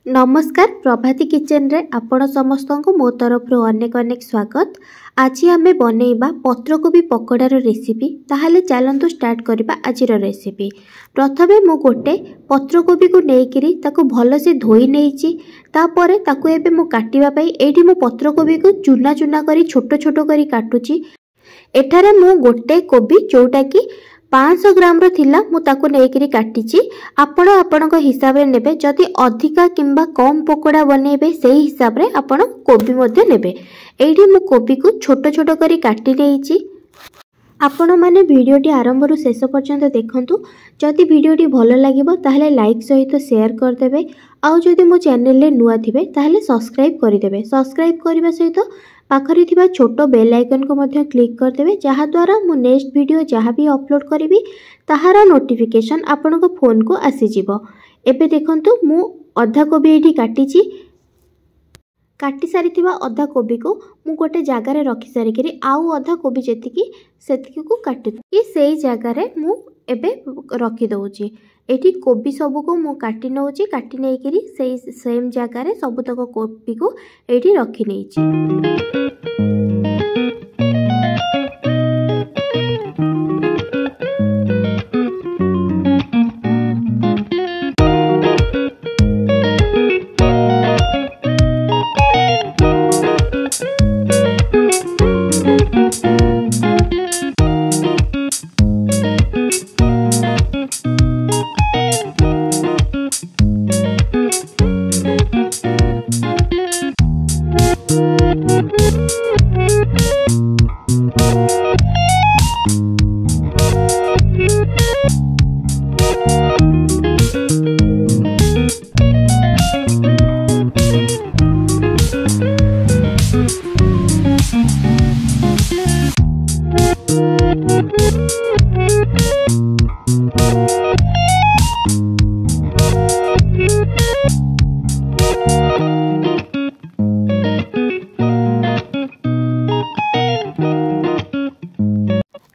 नमस्कार प्रभाती किचन रे आपण समस्त को मो तरफ अनेक अनेक स्वागत। आज आमे बनैबा पत्रकोबी पकोड़ार रेसिपी। ताहले चलंतु स्टार्ट करबा आज रेसिपी। प्रथमे मु गोटे पत्रकोबी को नेइकिरी ताको भल से धोई नेइची। तापरे ताको एबे मु काटिबा पई एठी मु पत्रकोबी को चुना चुना करी छोट छोट करी काटुची। एठारे मु गोटे कोबी जोटा की 500 ग्राम रो थिला मु ताको नेइकिरी काटिची। आपण आपणक हिसाब रे नेबे। जदि अधिका किंबा कम पकोड़ा बनेबे सेही हिसाब रे आपण कोबी मध्ये नेबे। एठी मु कोबी को छोट छोट करी काटी नेइची। आपण माने वीडियोटी आरंभ रु शेष पर्यंत देखंतु। जदि वीडियोटी भलो लागिबो ताहले लाइक सहित शेयर कर देबे। आउ जदि मो चैनल ले नुआ थिबे ताहले सब्सक्राइब करि देबे। सब्सक्राइब करिबा सहित पाखरे थिबा छोटो बेल आइकन को मध्य क्लिक कर देबे, जहा द्वारा मु नेक्स्ट वीडियो जहाँ भी अपलोड करिवि ताहार नोटिफिकेशन आपनको फोन को आसी जिवो। एबे देखंतु मु अधा कोबी एठी काटिची। काटी सारी थिबा अधा कोबी को मु गोटे जगह रे रखी सारी करी आउ अधा कोबी जेतिकी सेतिकी को काटि कि सेही जगह रे मु एबे रखी दउची। एठी कोबी सब को मु काटी नउची। काटी नै करी सेही सेम जगह रे सब तक कोबी को एठी रखी नैची।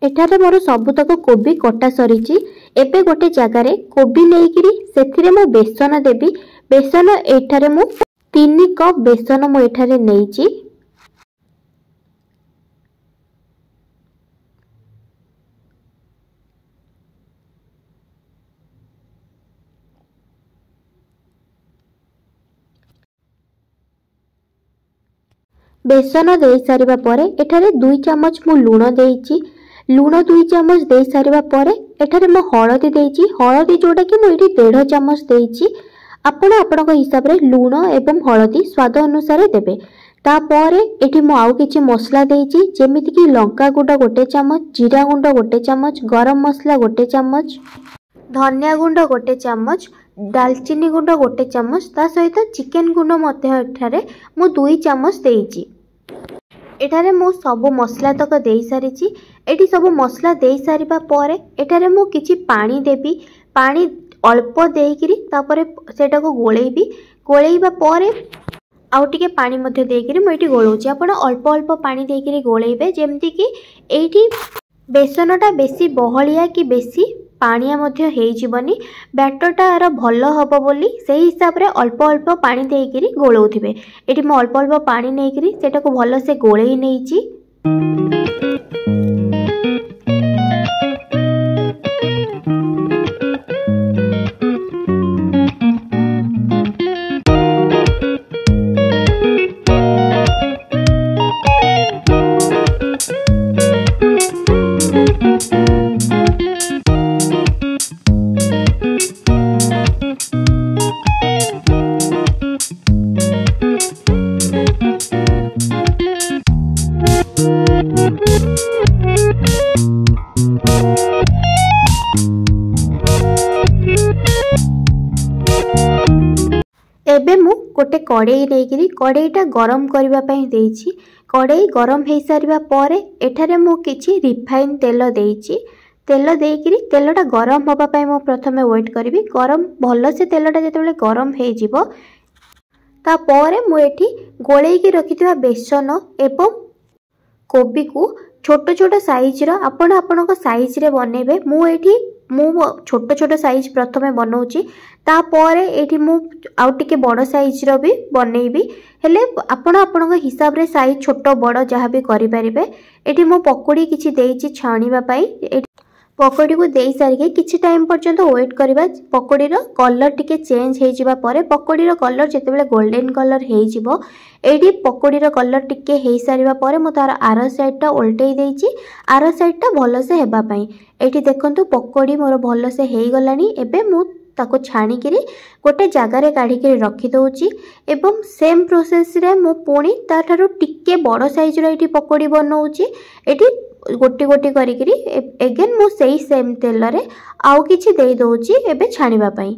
एठारे मोर सबुतक कोबी कटा सरीची। एबे गोटे जगह रे कोबी नेइकिरी सेथिरे मु बेसन देबी। बेसन एठारे मु 3 कप बेसन मु एठारे नेइची। बेसन दे सारिबा परे एठारे 2 चम्मच मु लूण देइची। लूण 2 चम्मच दे सारिबा परे एठारे मु हळदी देइची। हळदी जोटा कि मु एठी 1.5 चम्मच देइची। आपण आपणक हिसाब रे लूण एवं हळदी स्वाद अनुसार देबे। तापरे एठी मु आउ किछि मसला देइची, जेमिति कि लंका गुंड 1 चम्मच, जीरा गुंड 1 चम्मच, गरम मसला 1 चम्मच, धनिया गुंड 1 चम्मच, दालचीनी गुंड 1 चम्मच, ता सहित चिकन गुंड मध्ये एठारे मु 2 चम्मच देइची। एठारे मु सब मसला तक दे सारिची। एठी सब मसला दे सारिबा परे एठारे मु किछि पानी देबी। पानी अल्प देइकिरी तापरे सेटा को गोळेइबी। गोळेइबा परे आउ टिके पानी मध्ये देइकिरी मु एठी गोळौची। आपण अल्प अल्प पानी देइकिरी गोळेइबे, जेमति कि एठी बेसनटा बेसी बहलिया कि बेसी पानिया मध्ये हेइ जिवनी। बैटरटा आर भलो हबो बोली सेही हिसाब रे अल्प अल्प पानी देइकिरी गोळौथिबे। एठी मु अल्प अल्प पानी नेइकिरी सेटा को भलो से गोळेइ नेइची। एबे मु गोटे कड़ाई नेइकिरी कड़ाईटा गरम करबा पई देइची। कड़ाई गरम हे सारिबा परे एठारे मु किछि रिफाइन तेल देइची। तेल देइकिरी तेलटा गरम होबा पई मु प्रथमे वेट करबी। गरम भलो से तेलटा जेतेबेले गरम हे जिवो ता परे मु एठी गोळेई की रखितबा बेसन एवं कोबी को छोट छोट साइज रो आपण आपणक साइज रे बनेबे। मु एठी मु छोट छोट साइज प्रथमे बनाऊँगी तापर ये मु आउ टिके बड़ साइज रो भी बनैबी हेले आपण हिसाब रे साइज छोट बड़ जहाँ भी करें। ये मु पकोड़ी किसी देइछि छाणीबा पई पकोड़ी को दे सारिके किछि टाइम पर्यंत वेट करबा पकोड़ी रो कलर टिके चेंज हो जिबा परे पकोड़ी रो कलर जेतेबेले गोल्डन कलर हो जिवो एडी पकोड़ी रो कलर टिके हो सारिबा परे मु तार आर साइड टा उल्टेई देइछि आर साइड टा भलो से हेबा पई एठी देखंतु पकोड़ी मोर भलो से हेई गलानी एबे मु ताको छाणिकिरी गोटे जगार काढ़िकी रखी दउछि एवं सेम प्रोसेस रे मु पुणी ताठारु टिके बड़ साइज रो एठी पकोड़ी बनौछि एठी गोटी गोटी करिकिरी एगेन मु सेही सेम तेल रे आउ किछि देई दउछि एबे छाणीबा पई।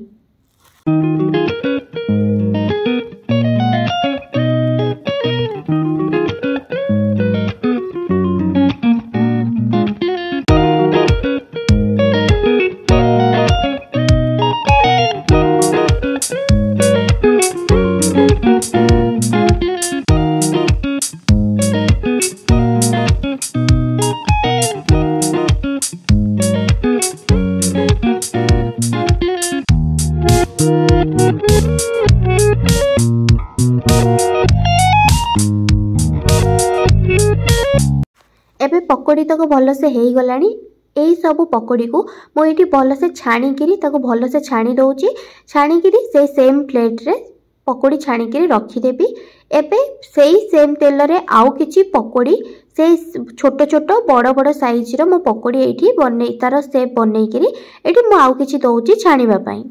एबे पकोड़ी तक भल से हो गलानी यही सब पकोड़ी को मुझे भल से छाणिकी भल से छाणी दउछि छाणिकी से सेम प्लेट रे पकोड़ी छाणिकी रखीदेवी एबे सेही सेम तेल रे आउ किछि पकोड़ी से छोट छोट बड़ बड़ साइज रो मो पकोड़ी एठी बनै तार शेप बनैकिरी एठी मु आउ किछि दउछि छाणीबा पई।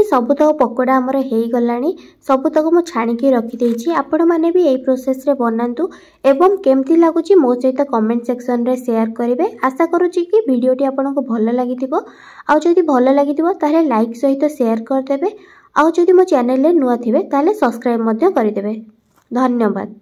सबुतक पकोड़ा आमर हो गलानी सबुतक मु छाणिकी रखी आपण मैंने भी यही प्रोसेस रे बनातु एवं केमती लगुच मो सहित कमेंट सेक्शन रे शेयर करेंगे। आशा करुच्ची कि वीडियोटी आपको भल लगी आदि भल लगी ताले लाइक सहित शेयर करदे आउ जदि मो चैनल रे नुआ थिबे ताले सब्सक्राइब करदे। धन्यवाद।